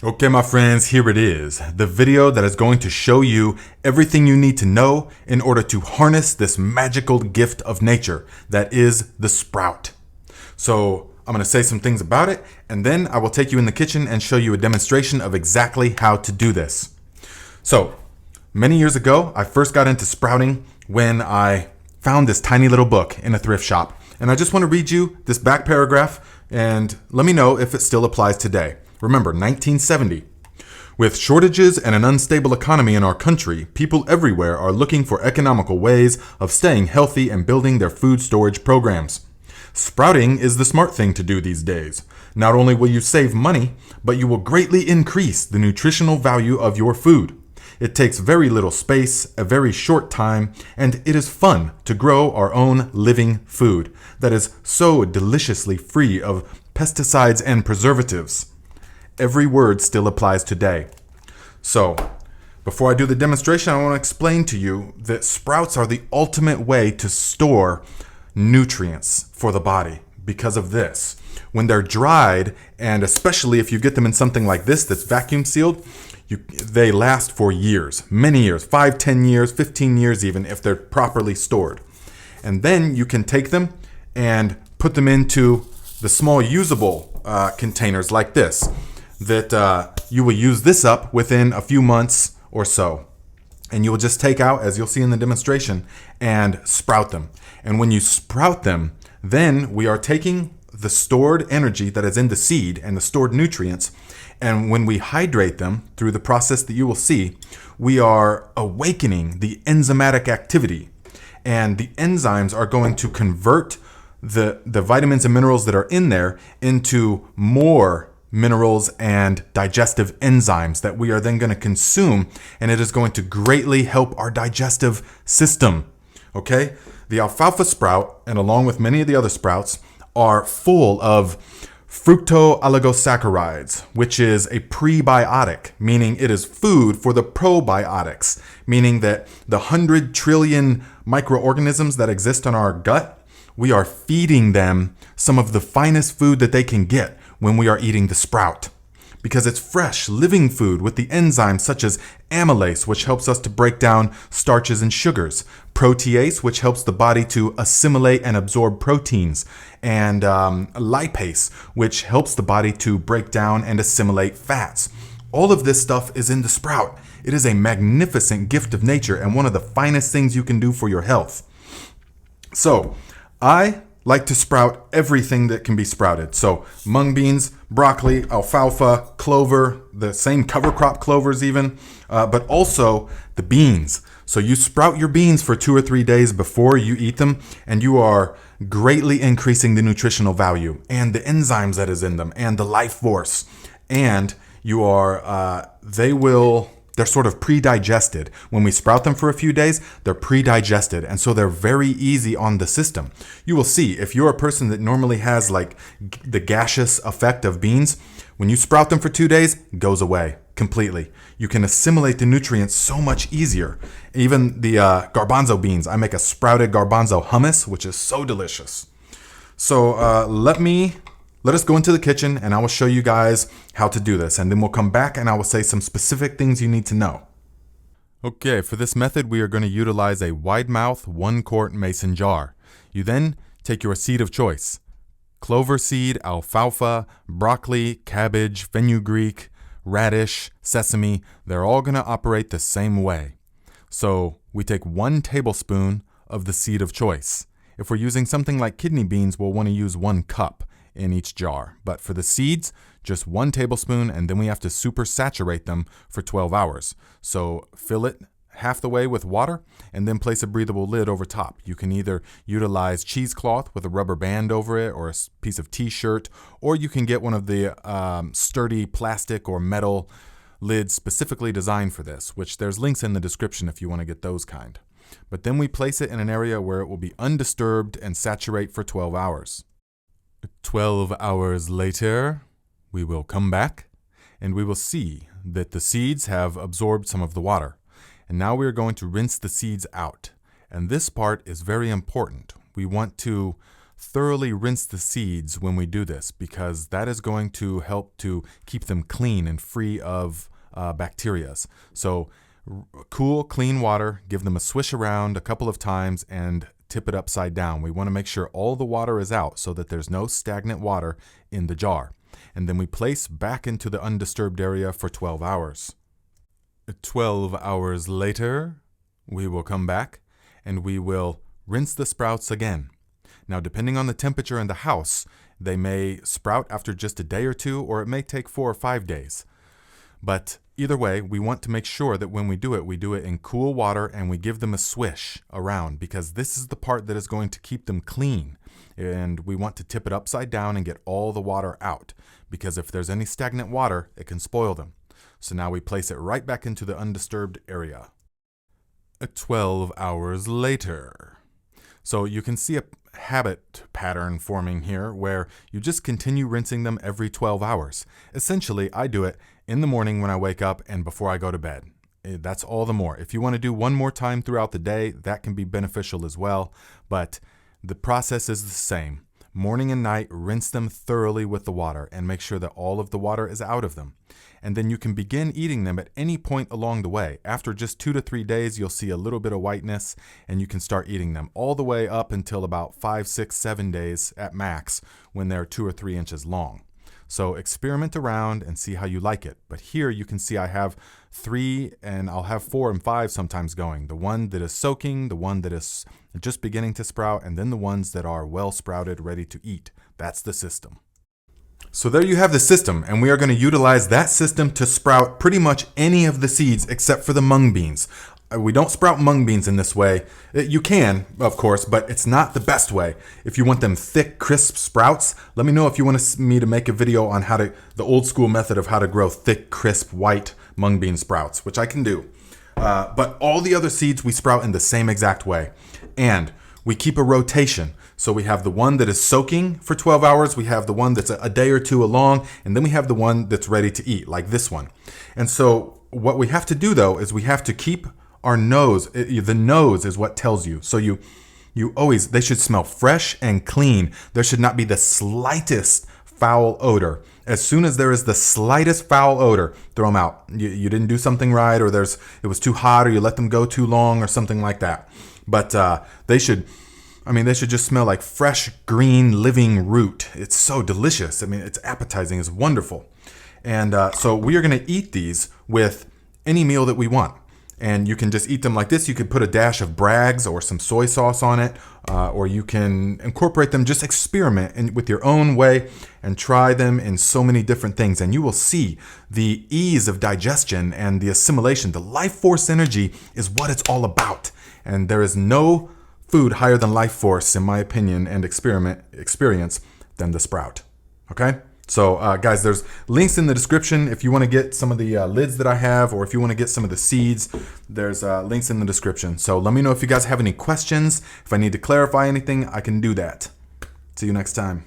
Okay, my friends, here it is. The video that is going to show you everything you need to know in order to harness this magical gift of nature that is the sprout. So I'm going to say some things about it, and then I will take you in the kitchen and show you a demonstration of exactly how to do this. So many years ago, I first got into sprouting when I found this tiny little book in a thrift shop. And I just want to read you this back paragraph and let me know if it still applies today. Remember, 1970. With shortages and an unstable economy in our country, people everywhere are looking for economical ways of staying healthy and building their food storage programs. Sprouting is the smart thing to do these days. Not only will you save money, but you will greatly increase the nutritional value of your food. It takes very little space, a very short time, and it is fun to grow our own living food that is so deliciously free of pesticides and preservatives. Every word still applies today. So, before I do the demonstration, I want to explain to you that sprouts are the ultimate way to store nutrients for the body because of this. When they're dried, and especially if you get them in something like this that's vacuum sealed, they last for years, many years, 5, 10 years, 15 years even, if they're properly stored. And then you can take them and put them into the small usable containers like this, that you will use this up within a few months or so. And you will just take out, as you'll see in the demonstration, and sprout them. And when you sprout them, then we are taking the stored energy that is in the seed and the stored nutrients, and when we hydrate them through the process that you will see, we are awakening the enzymatic activity. And the enzymes are going to convert the vitamins and minerals that are in there into more minerals and digestive enzymes that we are then going to consume, and it is going to greatly help our digestive system. Okay? The alfalfa sprout, and along with many of the other sprouts, are full of fructooligosaccharides, which is a prebiotic, meaning it is food for the probiotics, meaning that the 100 trillion microorganisms that exist in our gut, we are feeding them some of the finest food that they can get when we are eating the sprout. Because it's fresh, living food with the enzymes such as amylase, which helps us to break down starches and sugars, protease, which helps the body to assimilate and absorb proteins, and lipase, which helps the body to break down and assimilate fats. All of this stuff is in the sprout. It is a magnificent gift of nature and one of the finest things you can do for your health. So, I like to sprout everything that can be sprouted. So mung beans, broccoli, alfalfa, clover, the same cover crop clovers even, but also the beans. So you sprout your beans for 2 or 3 days before you eat them, and you are greatly increasing the nutritional value and the enzymes that is in them and the life force. And you are, they're sort of pre-digested. When we sprout them for a few days, they're pre-digested, and so they're very easy on the system. You will see, if you're a person that normally has like the gaseous effect of beans, when you sprout them for 2 days, it goes away completely. You can assimilate the nutrients so much easier. Even the garbanzo beans, I make a sprouted garbanzo hummus, which is so delicious. So let us go into the kitchen and I will show you guys how to do this, and then we'll come back and I will say some specific things you need to know. Okay, for this method we are going to utilize a wide mouth 1-quart mason jar. You then take your seed of choice. Clover seed, alfalfa, broccoli, cabbage, fenugreek, radish, sesame, they're all going to operate the same way. So we take 1 tablespoon of the seed of choice. If we're using something like kidney beans, we'll want to use 1 cup in each jar. But for the seeds, just 1 tablespoon, and then we have to super saturate them for 12 hours. So fill it half the way with water and then place a breathable lid over top. You can either utilize cheesecloth with a rubber band over it or a piece of t-shirt, or you can get one of the sturdy plastic or metal lids specifically designed for this, which there's links in the description if you want to get those kind. But then we place it in an area where it will be undisturbed and saturate for 12 hours. 12 hours later, we will come back and we will see that the seeds have absorbed some of the water. And now we are going to rinse the seeds out. And this part is very important. We want to thoroughly rinse the seeds when we do this, because that is going to help to keep them clean and free of bacteria. So cool, clean water, give them a swish around a couple of times and tip it upside down. We want to make sure all the water is out so that there's no stagnant water in the jar. And then we place back into the undisturbed area for 12 hours. 12 hours later, we will come back and we will rinse the sprouts again. Now, depending on the temperature in the house, they may sprout after just a day or two, or it may take 4 or 5 days. But either way, we want to make sure that when we do it in cool water and we give them a swish around, because this is the part that is going to keep them clean. And we want to tip it upside down and get all the water out, because if there's any stagnant water, it can spoil them. So now we place it right back into the undisturbed area. 12 hours later. So you can see a habit pattern forming here where you just continue rinsing them every 12 hours. Essentially, I do it in the morning when I wake up and before I go to bed. That's all the more. If you want to do one more time throughout the day, that can be beneficial as well, but the process is the same. Morning and night, rinse them thoroughly with the water and make sure that all of the water is out of them. And then you can begin eating them at any point along the way. After just 2 to 3 days, you'll see a little bit of whiteness and you can start eating them all the way up until about 5, 6, 7 days at max when they're 2 or 3 inches long. So experiment around and see how you like it. But here you can see I have 3 and I'll have 4 and 5 sometimes going. The one that is soaking, the one that is just beginning to sprout, and then the ones that are well sprouted, ready to eat. That's the system. So there you have the system, and we are going to utilize that system to sprout pretty much any of the seeds except for the mung beans. We don't sprout mung beans in this way. You can, of course, but it's not the best way. If you want them thick, crisp sprouts, let me know if you want me to make a video on the old school method of how to grow thick, crisp, white mung bean sprouts, which I can do. But all the other seeds we sprout in the same exact way. And we keep a rotation. So we have the one that is soaking for 12 hours, we have the one that's a day or two along, and then we have the one that's ready to eat, like this one. And so what we have to do though is we have to keep our nose. The nose is what tells you. So you always, they should smell fresh and clean. There should not be the slightest foul odor. As soon as there is the slightest foul odor, throw them out. You didn't do something right, or it was too hot, or you let them go too long, or something like that. But they should just smell like fresh, green, living root. It's so delicious. It's appetizing. It's wonderful. And so we are going to eat these with any meal that we want. And you can just eat them like this. You could put a dash of Bragg's or some soy sauce on it, or you can incorporate them. Just experiment with your own way and try them in so many different things. And you will see the ease of digestion and the assimilation. The life force energy is what it's all about. And there is no food higher than life force, in my opinion, and experience than the sprout. Okay? So guys, there's links in the description if you want to get some of the lids that I have, or if you want to get some of the seeds, there's links in the description. So let me know if you guys have any questions. If I need to clarify anything, I can do that. See you next time.